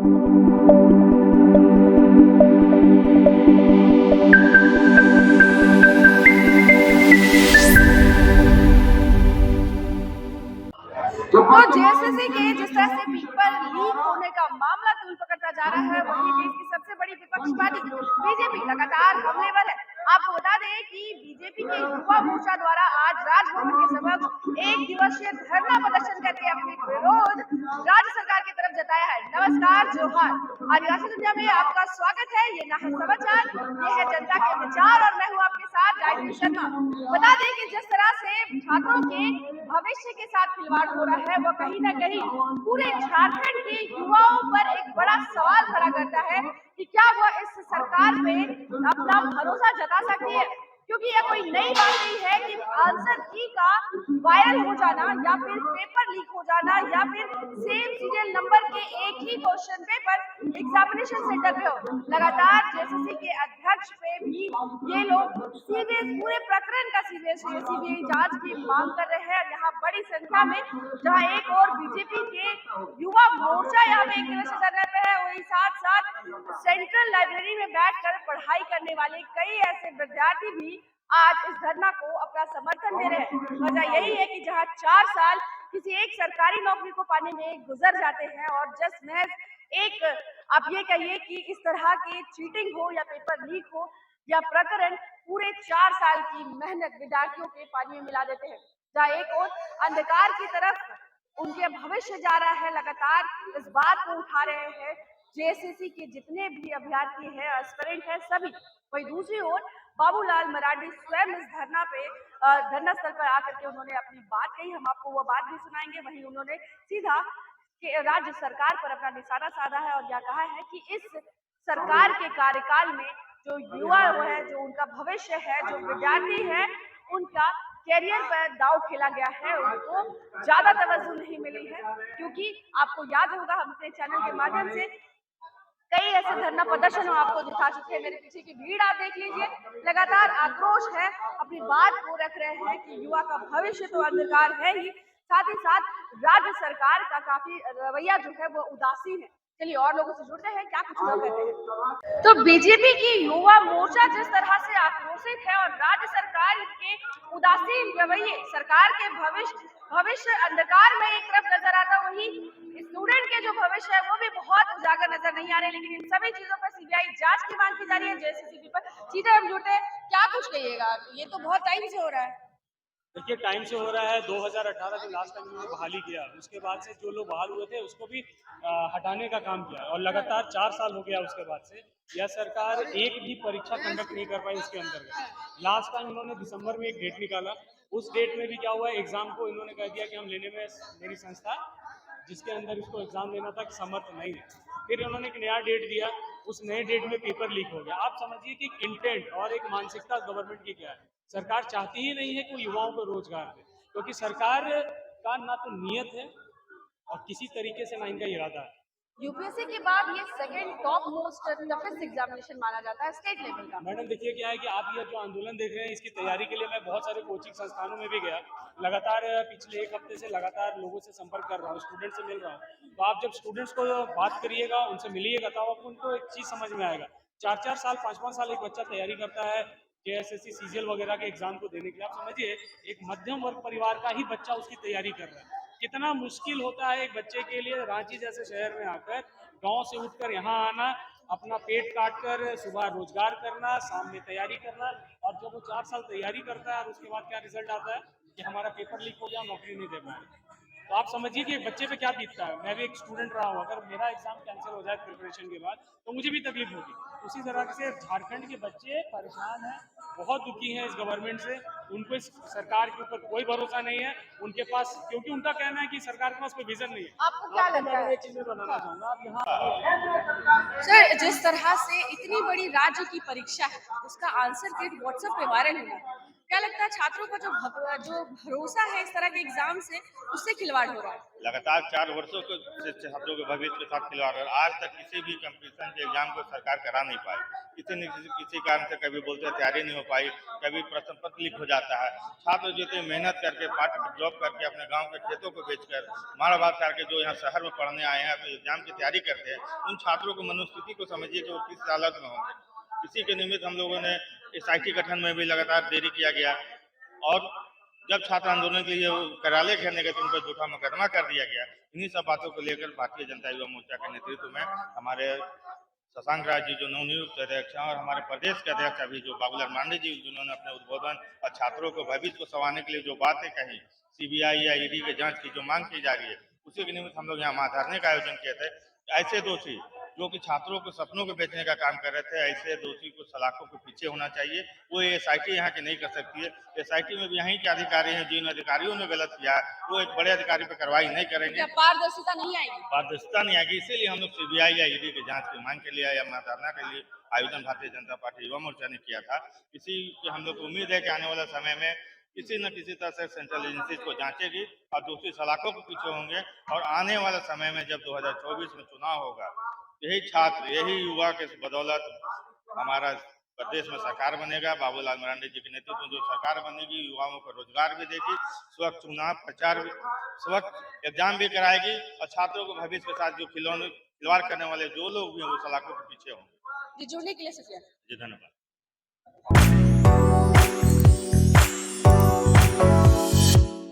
तो जेएसएससी के जिस तरह से पेपर लीक होने का मामला तूल पकड़ता जा रहा है, वहीं देश की सबसे बड़ी विपक्षी पार्टी बीजेपी लगातार हमलेवर है। आपको बता दें कि बीजेपी के युवा मोर्चा द्वारा आज राजभवन के समक्ष एक दिवसीय धरना प्रदर्शन करके अपने विरोध राज्य सरकार की तरफ जताया है। नमस्कार, जोहार, आदिवासी दुनिया में आपका स्वागत है। ये ना है समाचार, ये है जनता के विचार और मैं हूँ आपके साथ गायत्री शर्मा। बता दें कि जिस तरह से छात्रों के भविष्य के साथ खिलवाड़ हो रहा है, वो कहीं ना कहीं पूरे झारखंड के युवाओं पर एक बड़ा सवाल खड़ा करता है कि क्या वह इस सरकार पे अपना भरोसा जता सकती है, क्योंकि यह कोई नई बात नहीं है कि आंसर की का वायरल हो जाना या फिर पेपर लीक हो जाना या फिर सेम सीरियल नंबर के एक ही क्वेश्चन पेपर एग्जामिनेशन सेंटर पे हो। लगातार जेएसएससी के अध्यक्ष पे भी ये लोग पूरे प्रकरण का सीबीआई जांच की मांग कर रहे हैं। यहाँ बड़ी संख्या में जहाँ एक और बीजेपी के युवा मोर्चा यहाँ पे एक दिवसीय धरने पे है, वही साथ साथ सेंट्रल लाइब्रेरी में बैठकर पढ़ाई करने वाले कई ऐसे विद्यार्थी भी आज इस धरना को अपना समर्थन दे रहे हैं। वजह यही है कि जहां 4 साल किसी एक सरकारी नौकरी को पाने में गुजर जाते हैं और जस्ट महज एक आप ये कहिए कि इस तरह की चीटिंग हो या पेपर लीक हो या प्रकरण पूरे 4 साल की मेहनत विद्यार्थियों के पानी में मिला देते हैं। जहाँ एक और अंधकार की तरफ उनके भविष्य जा रहा है, लगातार इस बात को उठा रहे हैं जेएसएससी के जितने भी अभ्यर्थी हैं, एस्पिरेंट हैं, सभी। वही दूसरी ओर बाबूलाल मरांडी स्वयं इस धरना स्थल पर आकर के उन्होंने अपनी बात कही, हम आपको वो बात भी सुनाएंगे। वहीं उन्होंने सीधा राज्य सरकार पर अपना निशाना साधा है और यह कहा है कि इस सरकार के कार्यकाल में जो युवा है, जो उनका भविष्य है, जो विद्यार्थी है, उनका कैरियर पर दांव खेला गया है, उनको ज्यादा तवज्जो नहीं मिली है। क्योंकि आपको याद होगा, हम अपने चैनल के माध्यम से कई ऐसे धरना प्रदर्शन आपको दिखा चुके हैं। मेरे पीछे की भीड़ आप देख लीजिए, लगातार आक्रोश है, अपनी बात को रख रहे हैं कि युवा का भविष्य तो अंधकार है ही, साथ ही साथ राज्य सरकार का काफी रवैया जो है वो उदासीन है। चलिए और लोगों से जुड़ते हैं, क्या कुछ लोग कहते हैं। तो बीजेपी की युवा मोर्चा जिस तरह से आक्रोशित है और राज्य सरकार के उदासीन रवैये, सरकार के भविष्य अंधकार में एक तरफ नजर आता, वही स्टूडेंट के जो भविष्य है वो भी बहुत उजागर नजर नहीं आ रहे। लेकिन इन सभी चीजों पर सीबीआई जांच की मांग की जा रही है जेएसएससी पर। सीधे हम जुड़ते हैं, क्या कुछ कहिएगा, ये तो बहुत टाइम से हो रहा है। देखिए, टाइम से हो रहा है। 2018 में लास्ट टाइम उन्होंने बहाली किया, उसके बाद से जो लोग बहाल हुए थे उसको भी हटाने का काम किया और लगातार 4 साल हो गया उसके बाद से यह सरकार एक भी परीक्षा कंडक्ट नहीं कर पाई उसके अंतर्गत। लास्ट टाइम उन्होंने दिसंबर में एक डेट निकाला, उस डेट में भी क्या हुआ, एग्जाम को इन्होंने कह दिया कि हम लेने में मेरी संस्था जिसके अंदर इसको एग्जाम लेना था कि समर्थ नहीं है। फिर उन्होंने एक नया डेट दिया, उस नए डेट में पेपर लीक हो गया। आप समझिए कि इंटेंट और एक मानसिकता गवर्नमेंट की क्या है। सरकार चाहती ही नहीं है कि युवाओं को रोजगार दे, क्योंकि सरकार का ना तो नियत है और किसी तरीके से ना इनका इरादा है। यूपीएससी के बाद ये second top most toughest examination माना जाता है स्टेट लेवल का। मैडम देखिए, क्या है कि आप ये जो आंदोलन देख रहे हैं, इसकी तैयारी के लिए मैं बहुत सारे कोचिंग संस्थानों में भी गया। लगातार पिछले 1 हफ्ते से लगातार लोगों से संपर्क कर रहा हूँ, स्टूडेंट से मिल रहा हूँ। तो आप जब स्टूडेंट्स को बात करिएगा, उनसे मिलिएगा, तो आपको उनको एक चीज़ समझ में आएगा। 4-4 साल 5-5 साल एक बच्चा तैयारी करता है जेएसएससी सीजीएल वगैरह के एग्जाम को देने के लिए। आप समझिए एक मध्यम वर्ग परिवार का ही बच्चा उसकी तैयारी कर रहा है। कितना मुश्किल होता है एक बच्चे के लिए रांची जैसे शहर में आकर, गांव से उठकर यहाँ आना, अपना पेट काट कर सुबह रोजगार करना, शाम में तैयारी करना, और जब वो 4 साल तैयारी करता है और उसके बाद क्या रिजल्ट आता है कि हमारा पेपर लीक हो गया, नौकरी नहीं दे पाए। तो आप समझिए कि एक बच्चे पे क्या बीतता है। मैं भी एक स्टूडेंट रहा हूँ, अगर मेरा एग्जाम कैंसिल हो जाए प्रिपरेशन के बाद तो मुझे भी तकलीफ होगी। उसी तरह से झारखंड के बच्चे परेशान हैं, बहुत दुखी हैं इस गवर्नमेंट से। उनको इस सरकार के ऊपर कोई भरोसा नहीं है उनके पास, क्योंकि उनका कहना है कि सरकार के पास कोई विजन नहीं है। आपको क्या लगता है? एक चीज में बताना चाहूंगा, आप यहाँ सर, जिस तरह से इतनी बड़ी राज्य की परीक्षा है, उसका आंसर कीट व्हाट्सएप पे वायरल हुआ, क्या लगता है छात्रों का जो भरोसा है इस तरह के एग्जाम से, उससे खिलवाड़ हो रहा है? लगातार 4 वर्षों से छात्रों के भविष्य के साथ खिलवाड़ है। आज तक किसी भी कंपटीशन के एग्जाम को सरकार करा नहीं पाई। किसी न किसी कारण से कभी बोलते हैं तैयारी नहीं हो पाई, कभी प्रश्न पत्र लीक हो जाता है। छात्र जो थे मेहनत करके पार्ट जॉब करके अपने गांव के खेतों को बेचकर मार भात करके जो यहाँ शहर में पढ़ने आए हैं, तो एग्जाम की तैयारी करते हैं, उन छात्रों की मनोस्थिति को समझिए कि वो किस हालत में होंगे। इसी के निमित्त हम लोगों ने SIT गठन में भी लगातार देरी किया गया, और जब छात्र आंदोलन के लिए कार्यालय घेरने गए तो उन पर झूठा मुकदमा कर दिया गया। इन्हीं सब बातों को लेकर भारतीय जनता युवा मोर्चा के नेतृत्व में हमारे शशांक राज जी जो नवनियुक्त अध्यक्ष हैं, और हमारे प्रदेश के अध्यक्ष अभी जो बाबूलाल मांडे जी, जिन्होंने अपने उद्बोधन और छात्रों को भविष्य को संवारने के लिए जो बातें कही, CBI या ED के जांच की जो मांग की जा रही है, उसी के निमित्त हम लोग यहाँ महाधरने का आयोजन किए थे। ऐसे दोषी जो कि छात्रों को सपनों को बेचने का काम कर रहे थे, ऐसे दोषी को सलाखों के पीछे होना चाहिए। वो SIT यहाँ की नहीं कर सकती है। SIT में भी यहीं के अधिकारी हैं, जिन अधिकारियों ने गलत किया वो एक बड़े अधिकारी पर कार्रवाई नहीं करेंगे, पारदर्शिता नहीं आएगी। पारदर्शिता नहीं आएगी। इसीलिए हम लोग CBI या ED की जांच की मांग के लिए या महाधरना के लिए आयोजन भारतीय जनता पार्टी युवा मोर्चा ने किया था। इसी की हम लोग को उम्मीद है कि आने वाला समय में किसी न किसी तरह से सेंट्रल एजेंसी को जांचेगी और दूसरी सलाखों के पीछे होंगे। और आने वाला समय में जब 2024 में चुनाव होगा, यही छात्र, यही युवा के बदौलत हमारा प्रदेश में सरकार बनेगा। बाबूलाल मरांडी जी के नेतृत्व में जो सरकार बनेगी, युवाओं को रोजगार भी देगी, स्वच्छ चुनाव प्रचार भी, स्वच्छ एग्जाम भी कराएगी, और छात्रों को भविष्य के साथ जो खिलवाड़ करने वाले जो लोग भी हैं वो सलाखों के पीछे होंगे। जी, जुड़ने के लिए शुक्रिया जी, धन्यवाद।